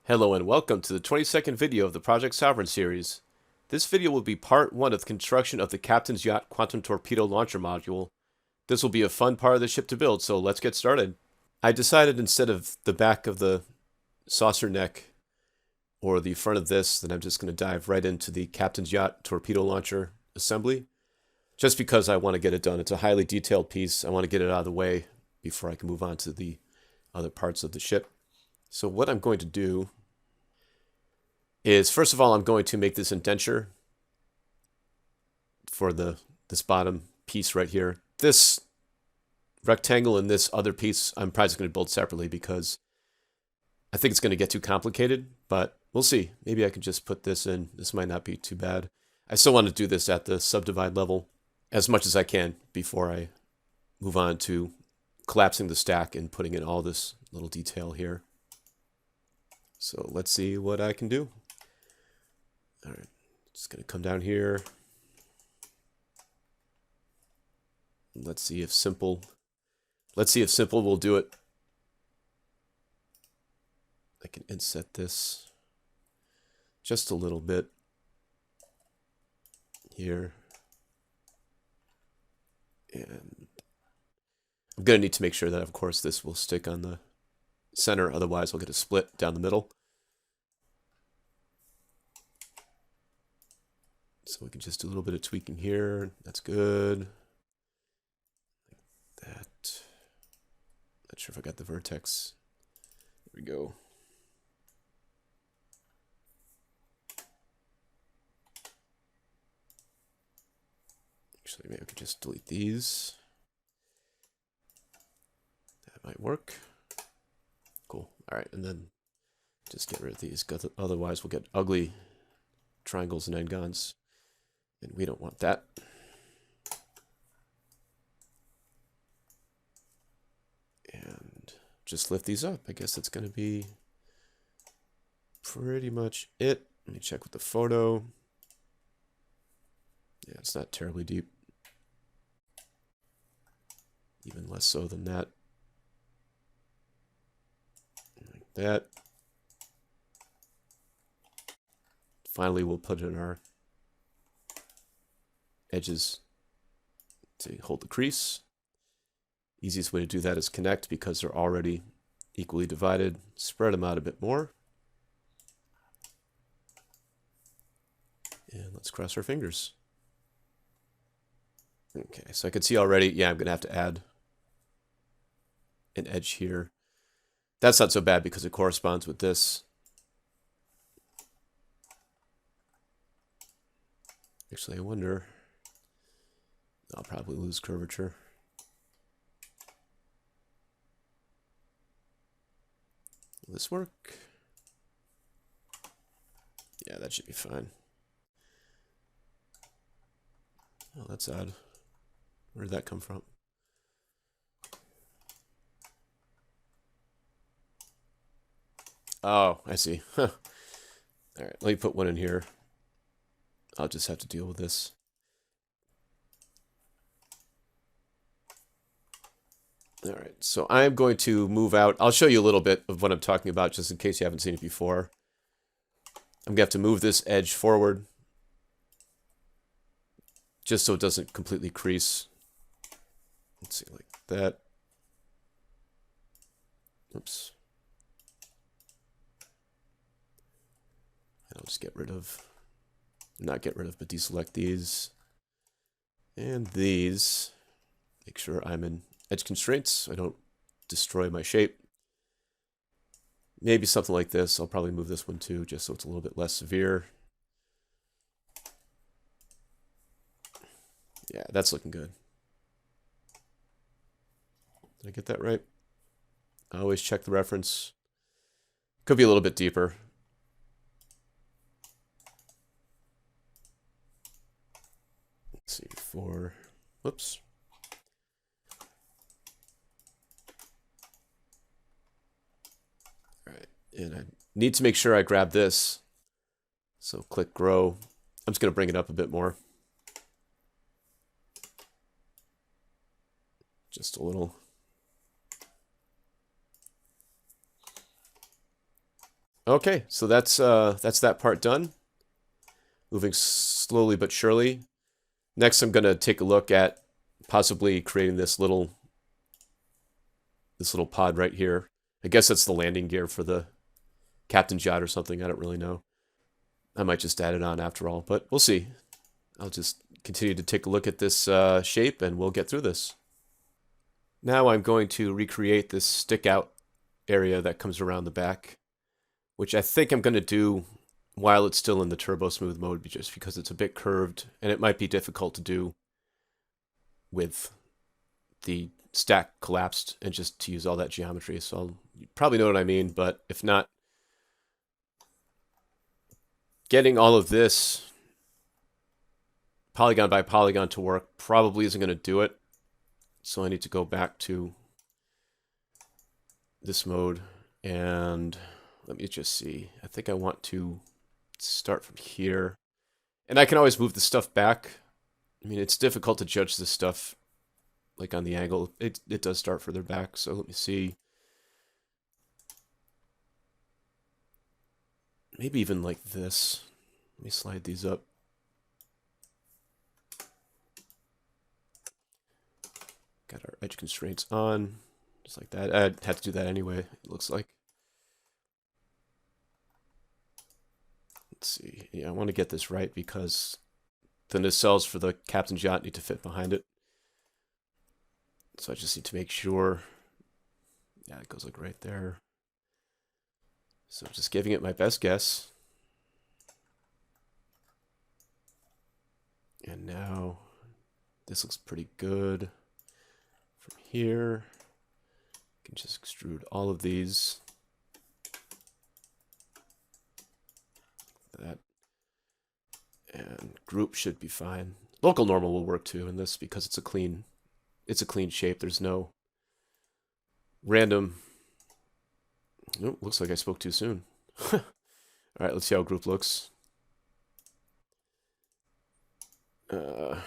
Hello and welcome to the 22nd video of the Project Sovereign series. This video will be part 1 of the construction of the Captain's Yacht Quantum Torpedo Launcher Module. This will be a fun part of the ship to build, so let's get started. I decided instead of the back of the saucer neck or the front of this, that I'm just going to dive right into the Captain's Yacht Torpedo Launcher assembly. Just because I want to get it done. It's a highly detailed piece. I want to get it out of the way before I can move on to the other parts of the ship. So what I'm going to do is, first of all, I'm going to make this indenture for this bottom piece right here. This rectangle and this other piece I'm probably just going to build separately because I think it's going to get too complicated, but we'll see. Maybe I can just put this in. This might not be too bad. I still want to do this at the subdivide level as much as I can before I move on to collapsing the stack and putting in all this little detail here. So let's see what I can do. All right, just going to come down here. Let's see if simple will do it. I can inset this just a little bit here. And I'm going to need to make sure that, of course, this will stick on the center. Otherwise, I'll get a split down the middle. So we can just do a little bit of tweaking here. That's good. Like that. Not sure if I got the vertex. There we go. Actually, maybe I could just delete these. That might work. Cool. All right, and then just get rid of these. Otherwise, we'll get ugly triangles and n-gons. And we don't want that. And just lift these up. I guess that's going to be pretty much it. Let me check with the photo. Yeah, it's not terribly deep. Even less so than that. Like that. Finally, we'll put in our edges to hold the crease. Easiest way to do that is connect because they're already equally divided. Spread them out a bit more. And let's cross our fingers. Okay, so I can see already, yeah, I'm going to have to add an edge here. That's not so bad because it corresponds with this. Actually, I wonder, I'll probably lose curvature. Will this work? Yeah, that should be fine. Oh, that's odd. Where did that come from? Oh, I see. Huh. All right, let me put one in here. I'll just have to deal with this. All right, so I'm going to move out. I'll show you a little bit of what I'm talking about just in case you haven't seen it before. I'm going to have to move this edge forward just so it doesn't completely crease. Let's see, like that. Oops. I'll just get rid of, not get rid of, but deselect these. And these. Make sure I'm in edge constraints so I don't destroy my shape. Maybe something like this. I'll probably move this one too, just so it's a little bit less severe. Yeah, that's looking good. Did I get that right? I always check the reference. Could be a little bit deeper. Let's see, whoops. All right, and I need to make sure I grab this. So click grow. I'm just going to bring it up a bit more. Just a little. Okay, so that's that part done. Moving slowly but surely. Next, I'm gonna take a look at possibly creating this little pod right here. I guess that's the landing gear for the Captain's Yacht or something. I don't really know. I might just add it on after all, but we'll see. I'll just continue to take a look at this shape and we'll get through this. Now I'm going to recreate this stick out area that comes around the back, which I think I'm going to do while it's still in the turbo smooth mode, just because it's a bit curved and it might be difficult to do with the stack collapsed and just to use all that geometry. So you probably know what I mean, but if not, getting all of this polygon by polygon to work probably isn't going to do it. So I need to go back to this mode and let me just see. I think I want to start from here. And I can always move the stuff back. I mean, it's difficult to judge this stuff like on the angle. It does start further back. So let me see. Maybe even like this. Let me slide these up. Got our edge constraints on, just like that. I had to do that anyway, it looks like. Let's see. Yeah, I want to get this right because the nacelles for the Captain's Yacht need to fit behind it. So I just need to make sure. Yeah, it goes like right there. So just giving it my best guess. And now this looks pretty good. From here, I can just extrude all of these. That. And group should be fine. Local normal will work too in this because it's a clean shape. There's no random. Oh, looks like I spoke too soon. All right, let's see how group looks. I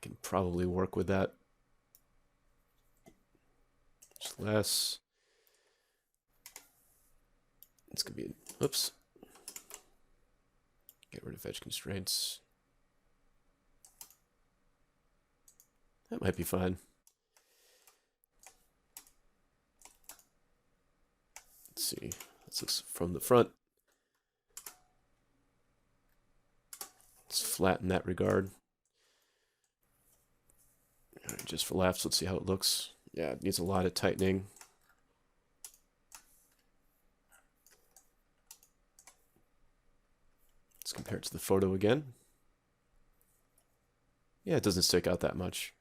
can probably work with that. Just less. It's gonna be. Oops. Get rid of edge constraints. That might be fine. Let's see. This looks from the front. Let's flatten that regard. All right, just for laughs, let's see how it looks. Yeah, it needs a lot of tightening. Let's compare it to the photo again. Yeah, it doesn't stick out that much.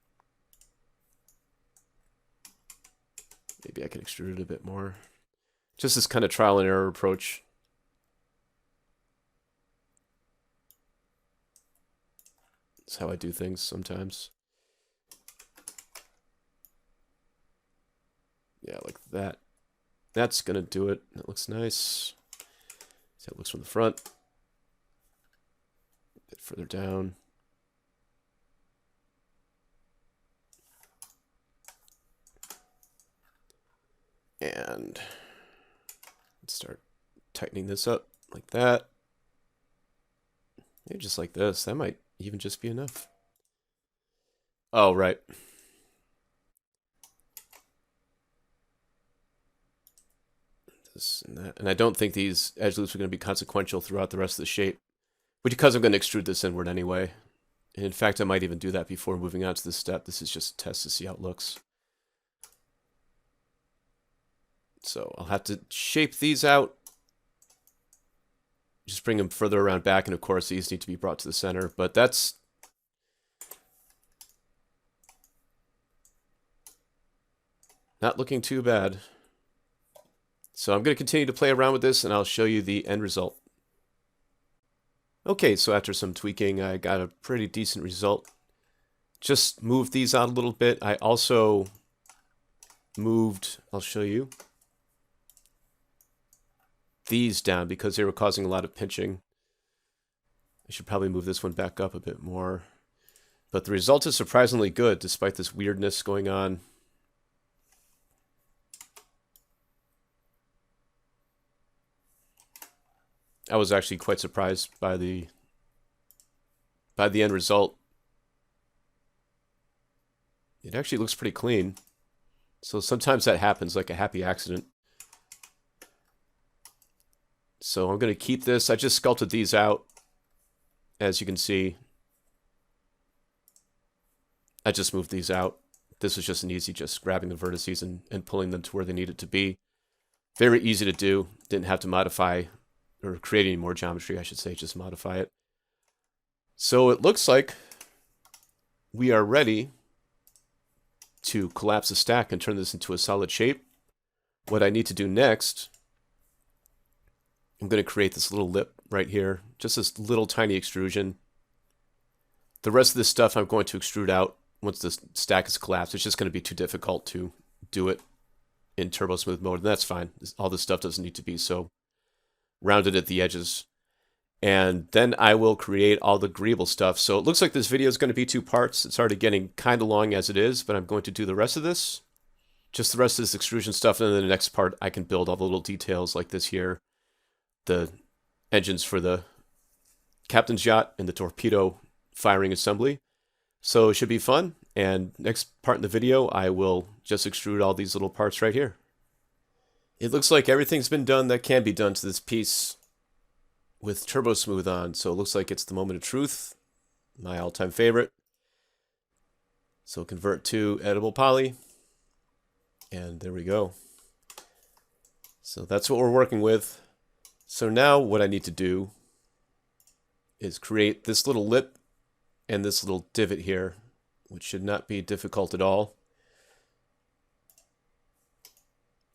Maybe I can extrude it a bit more. Just this kind of trial and error approach. That's how I do things sometimes. Yeah, like that. That's gonna do it. That looks nice. See how it looks from the front. A bit further down. And let's start tightening this up like that. Maybe just like this. That might even just be enough. Oh, right. This and that. And I don't think these edge loops are going to be consequential throughout the rest of the shape, because I'm going to extrude this inward anyway. And in fact, I might even do that before moving on to this step. This is just a test to see how it looks. So I'll have to shape these out. Just bring them further around back, and of course these need to be brought to the center, but that's not looking too bad. So I'm going to continue to play around with this, and I'll show you the end result. Okay, so after some tweaking, I got a pretty decent result. Just moved these out a little bit. I also moved, I'll show you, these down because they were causing a lot of pinching. I should probably move this one back up a bit more. But the result is surprisingly good despite this weirdness going on. I was actually quite surprised by the end result. It actually looks pretty clean. So sometimes that happens, like a happy accident. So I'm going to keep this. I just sculpted these out, as you can see. I just moved these out. This was just an easy, just grabbing the vertices and pulling them to where they needed to be. Very easy to do. Didn't have to modify or create any more geometry, I should say, just modify it. So it looks like we are ready to collapse the stack and turn this into a solid shape. What I need to do next, I'm going to create this little lip right here, just this little tiny extrusion. The rest of this stuff I'm going to extrude out once the stack is collapsed. It's just going to be too difficult to do it in turbo smooth mode, and that's fine. All this stuff doesn't need to be so rounded at the edges. And then I will create all the agreeable stuff. So it looks like this video is going to be 2 parts. It's already getting kind of long as it is, but I'm going to do the rest of this. Just the rest of this extrusion stuff, and then the next part I can build all the little details like this here. The engines for the Captain's Yacht and the Torpedo firing assembly. So it should be fun. And next part in the video, I will just extrude all these little parts right here. It looks like everything's been done that can be done to this piece with Turbo Smooth on. So it looks like it's the moment of truth, my all-time favorite. So convert to editable poly. And there we go. So that's what we're working with. So now what I need to do is create this little lip and this little divot here, which should not be difficult at all.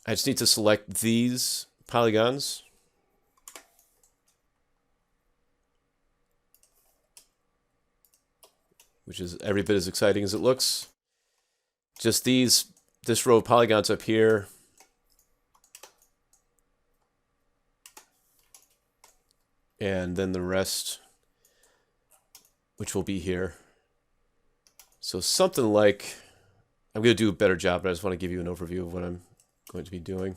I just need to select these polygons. Which is every bit as exciting as it looks. Just this row of polygons up here. And then the rest, which will be here. So something like, I'm going to do a better job, but I just want to give you an overview of what I'm going to be doing.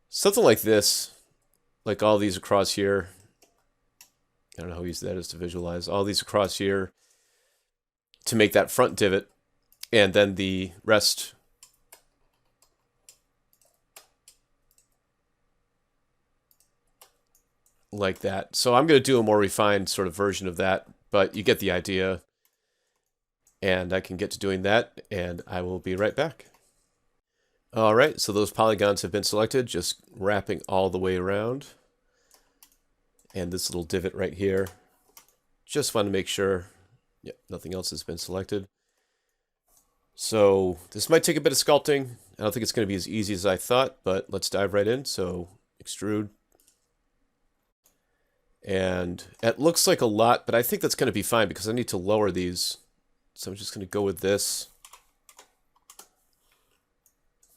Something like this, like all these across here. I don't know how easy that is to visualize. All these across here to make that front divot, and then the rest like that. So I'm going to do a more refined sort of version of that, but you get the idea. And I can get to doing that, and I will be right back. All right, so those polygons have been selected, just wrapping all the way around. And this little divot right here. Just want to make sure, yep, nothing else has been selected. So this might take a bit of sculpting. I don't think it's going to be as easy as I thought, but let's dive right in. So extrude. And it looks like a lot, but I think that's going to be fine because I need to lower these. So I'm just going to go with this.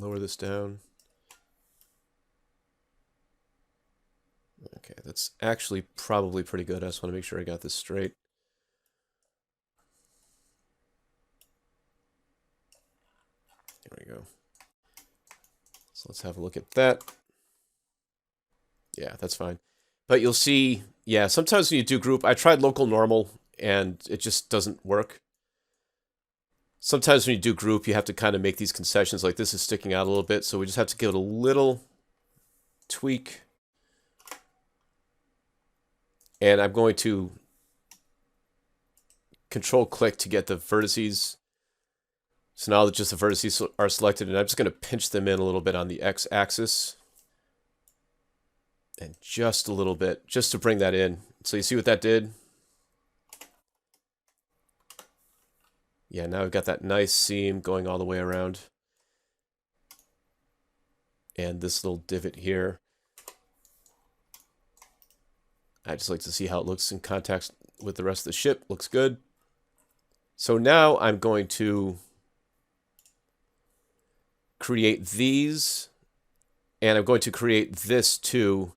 Lower this down. Okay, that's actually probably pretty good. I just want to make sure I got this straight. There we go. So let's have a look at that. Yeah, that's fine. But you'll see, yeah, sometimes when you do group, I tried local normal and it just doesn't work. Sometimes when you do group, you have to kind of make these concessions, like this is sticking out a little bit, so we just have to give it a little tweak. And I'm going to Control-click to get the vertices. So now that just the vertices are selected, and I'm just going to pinch them in a little bit on the x-axis. And just a little bit, just to bring that in. So you see what that did? Yeah, now we've got that nice seam going all the way around. And this little divot here. I just like to see how it looks in context with the rest of the ship. Looks good. So now I'm going to create these. And I'm going to create this too.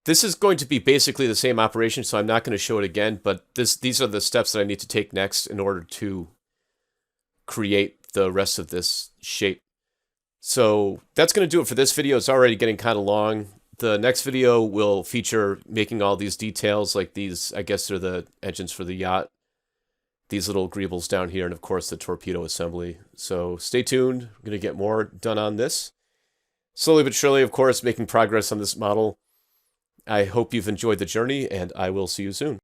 This is going to be basically the same operation, so I'm not going to show it again. But these are the steps that I need to take next in order to create the rest of this shape. So that's going to do it for this video. It's already getting kind of long. The next video will feature making all these details, like these, I guess they're the engines for the yacht. These little greebles down here, and of course the torpedo assembly. So stay tuned. I'm going to get more done on this. Slowly but surely, of course, making progress on this model. I hope you've enjoyed the journey, and I will see you soon.